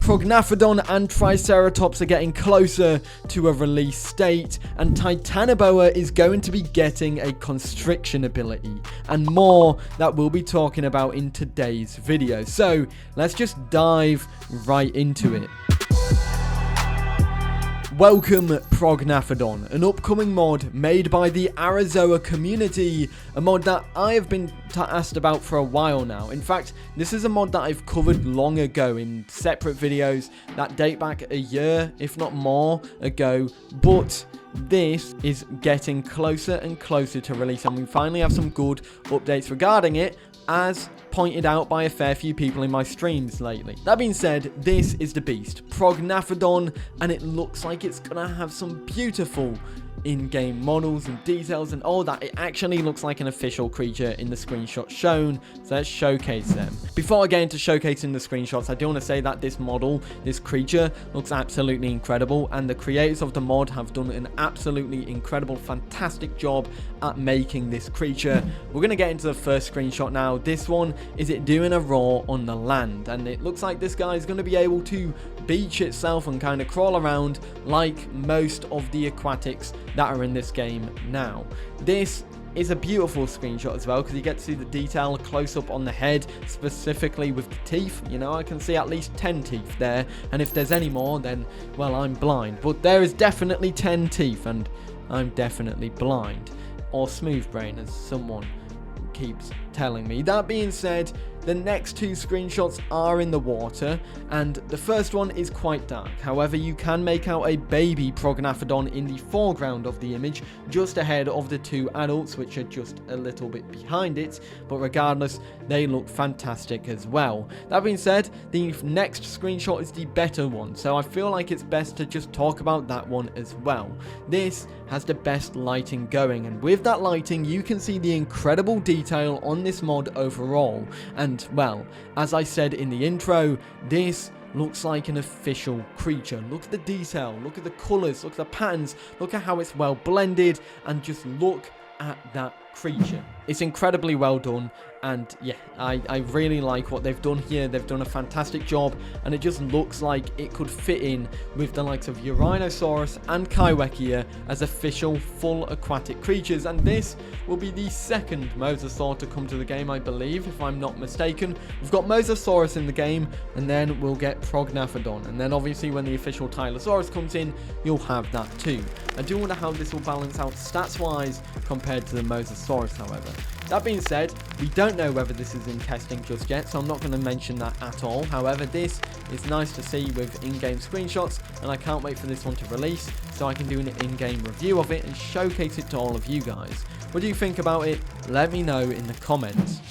Prognathodon and Triceratops are getting closer to a release state, and Titanoboa is going to be getting a constriction ability, and more that we'll be talking about in today's video. So let's just dive right into it. Welcome Prognathodon, an upcoming mod made by the Arizona community, a mod that I have been asked about for a while now. In fact, this is a mod that I've covered long ago in separate videos that date back a year, if not more, ago, but this is getting closer and closer to release, and we finally have some good updates regarding it, as pointed out by a fair few people in my streams lately. That being said, this is the beast, Prognathodon, and it looks like it's gonna have some beautiful in-game models and details and all that. It actually looks like an official creature in the screenshots shown, so let's showcase them. Before I get into showcasing the screenshots, I do want to say that this model, this creature, looks absolutely incredible, and the creators of the mod have done an absolutely incredible, fantastic job at making this creature. We're going to get into the first screenshot now. This one is it doing a roar on the land, and it looks like this guy is going to be able to beach itself and kind of crawl around like most of the aquatics that are in this game now. This is a beautiful screenshot as well, because you get to see the detail close up on the head, specifically with the teeth. You know, I can see at least 10 teeth there, and if there's any more, then, well, I'm blind. But there is definitely 10 teeth, and I'm definitely blind. Or smooth brain, as someone keeps telling me. That being said, the next two screenshots are in the water, and the first one is quite dark. However, you can make out a baby Prognathodon in the foreground of the image, just ahead of the two adults, which are just a little bit behind it, but regardless, they look fantastic as well. That being said, the next screenshot is the better one, so I feel like it's best to just talk about that one as well. This has the best lighting going, and with that lighting, you can see the incredible detail on this mod overall. And, well, as I said in the intro, this looks like an official creature. Look at the detail, look at the colours, look at the patterns, look at how it's well blended, and just look at that creature. It's incredibly well done, and yeah, I really like what they've done here. They've done a fantastic job, and it just looks like it could fit in with the likes of Uranosaurus and Kaiwekia as official full aquatic creatures, and this will be the second mosasaur to come to the game, I believe, if I'm not mistaken. We've got Mosasaurus in the game, and then we'll get Prognathodon, and then obviously when the official Tylosaurus comes in, you'll have that too. I do wonder how this will balance out stats-wise compared to the Mosasaurus, however. That being said, we don't know whether this is in testing just yet, so I'm not going to mention that at all. However, this is nice to see with in-game screenshots, and I can't wait for this one to release so I can do an in-game review of it and showcase it to all of you guys. What do you think about it? Let me know in the comments.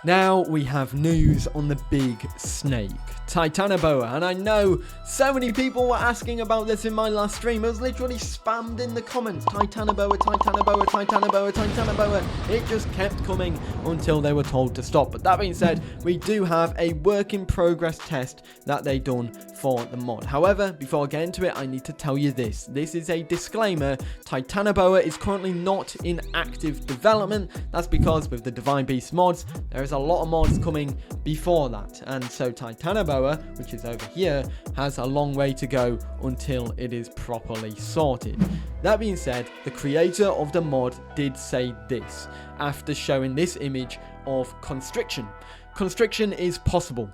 Now we have news on the big snake, Titanoboa, and I know so many people were asking about this in my last stream. It was literally spammed in the comments, Titanoboa, Titanoboa, Titanoboa, Titanoboa. It just kept coming until they were told to stop. But that being said, we do have a work in progress test that they done for the mod. However, before I get into it, I need to tell you this. This is a disclaimer. Titanoboa is currently not in active development. That's because with the Divine Beast mods, there is a lot of mods coming before that, and so Titanoboa, which is over here, has a long way to go until it is properly sorted. That being said, the creator of the mod did say this after showing this image of constriction. Constriction is possible.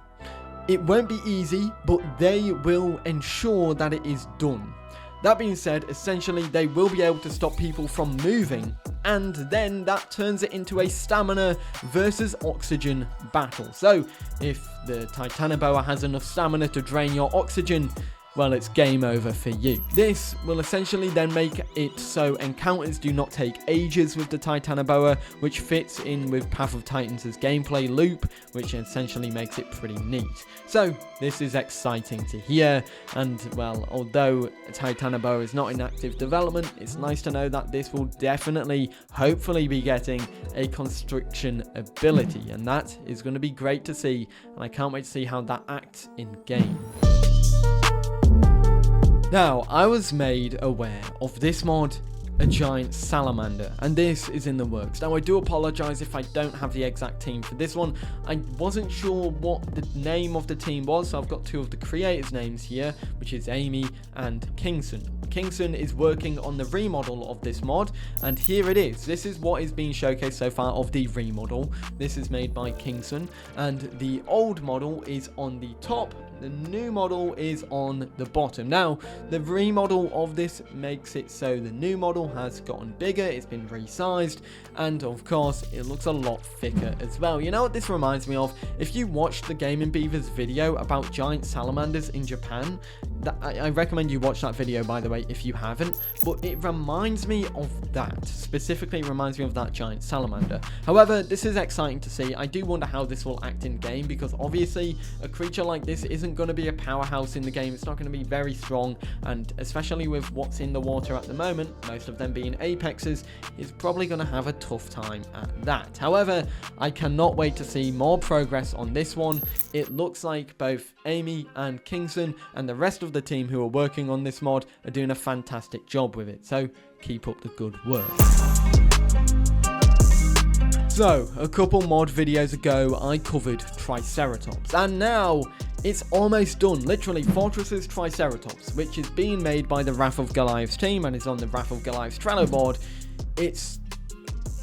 It won't be easy, but they will ensure that it is done. That being said, essentially they will be able to stop people from moving, and then that turns it into a stamina versus oxygen battle. So if the Titanoboa has enough stamina to drain your oxygen, well, it's game over for you. This will essentially then make it so encounters do not take ages with the Titanoboa, which fits in with Path of Titans' gameplay loop, which essentially makes it pretty neat. So this is exciting to hear, and well, although Titanoboa is not in active development, it's nice to know that this will definitely, hopefully, be getting a constriction ability, and that is going to be great to see, and I can't wait to see how that acts in game. Now, I was made aware of this mod a giant salamander, and this is in the works. Now I do apologize if I don't have the exact team for this one. I wasn't sure what the name of the team was, so I've got two of the creators' names here, which is Amy and Kingston. Kingston is working on the remodel of this mod, and here it is. This is what is being showcased so far of the remodel. This is made by Kingston, and the old model is on the top. The new model is on the bottom. Now, the remodel of this makes it so the new model has gotten bigger, it's been resized, and of course, it looks a lot thicker as well. You know what this reminds me of? If you watched the Gaming Beavers video about giant salamanders in Japan, I recommend you watch that video, by the way, if you haven't, but it reminds me of that. Specifically, it reminds me of that giant salamander. However, this is exciting to see. I do wonder how this will act in game, because obviously a creature like this isn't going to be a powerhouse in the game. It's not going to be very strong, and especially with what's in the water at the moment, most of them being apexes, is probably going to have a tough time at that. However, I cannot wait to see more progress on this one. It looks like both Amy and Kingston and the rest of the team who are working on this mod are doing a fantastic job with it, so keep up the good work. So, a couple mod videos ago I covered Triceratops, and now it's almost done. Literally, Fortress's Triceratops, which is being made by the Wrath of Goliath's team and is on the Wrath of Goliath's Trello board. It's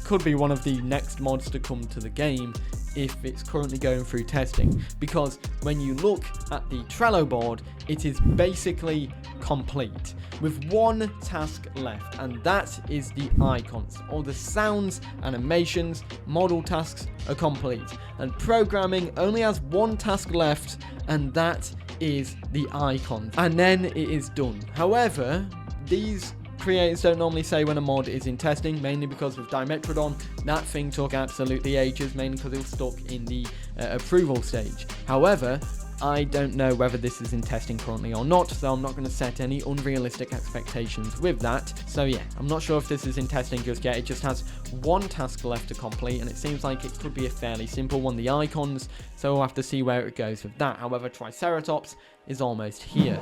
could be one of the next mods to come to the game if it's currently going through testing, because when you look at the Trello board, it is basically complete with one task left, and that is the icons. All the sounds, animations, model tasks are complete, and programming only has one task left, and that is the icons, and then it is done. However, these creators don't normally say when a mod is in testing, mainly because with Dimetrodon, that thing took absolutely ages, mainly because it was stuck in the approval stage. However, I don't know whether this is in testing currently or not, so I'm not going to set any unrealistic expectations with that. So yeah, I'm not sure if this is in testing just yet. It just has one task left to complete, and it seems like it could be a fairly simple one, the icons, so we'll have to see where it goes with that. However, Triceratops is almost here.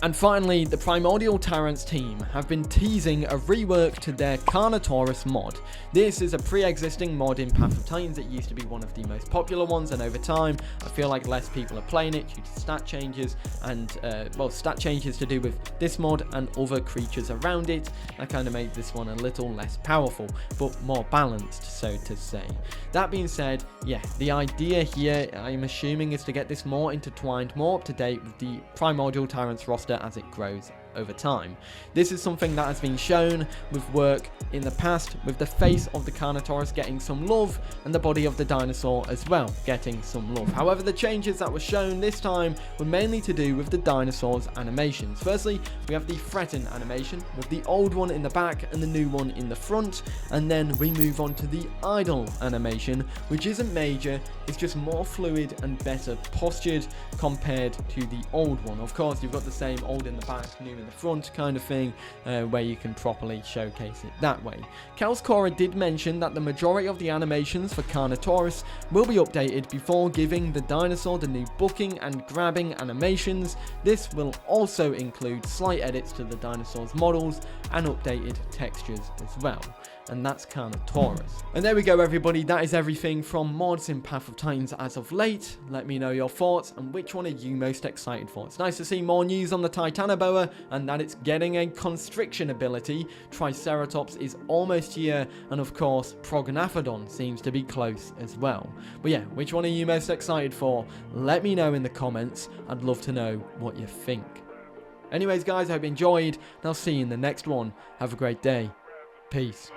And finally, the Primordial Tyrants team have been teasing a rework to their Carnotaurus mod. This is a pre-existing mod in Path of Titans. It used to be one of the most popular ones, and over time, I feel like less people are playing it due to stat changes and, stat changes to do with this mod and other creatures around it. That kind of made this one a little less powerful, but more balanced, so to say. That being said, yeah, the idea here, I'm assuming, is to get this more intertwined, more up to date with the Primordial Tyrants roster as it grows over time. This is something that has been shown with work in the past, with the face of the Carnotaurus getting some love and the body of the dinosaur as well getting some love. However, the changes that were shown this time were mainly to do with the dinosaur's animations. Firstly, we have the threaten animation with the old one in the back and the new one in the front, and then we move on to the idle animation, which isn't major, it's just more fluid and better postured compared to the old one. Of course, you've got the same old in the back, new in the front kind of thing, where you can properly showcase it that way. Kelscora did mention that the majority of the animations for Carnotaurus will be updated before giving the dinosaur the new booking and grabbing animations. This will also include slight edits to the dinosaur's models and updated textures as well. And that's Carnotaurus. And there we go, everybody. That is everything from mods in Path of Titans as of late. Let me know your thoughts and which one are you most excited for. It's nice to see more news on the Titanoboa and that it's getting a constriction ability. Triceratops is almost here, and of course Prognathodon seems to be close as well. But yeah, which one are you most excited for? Let me know in the comments. I'd love to know what you think. Anyways guys, I hope you enjoyed, and I'll see you in the next one. Have a great day. Peace.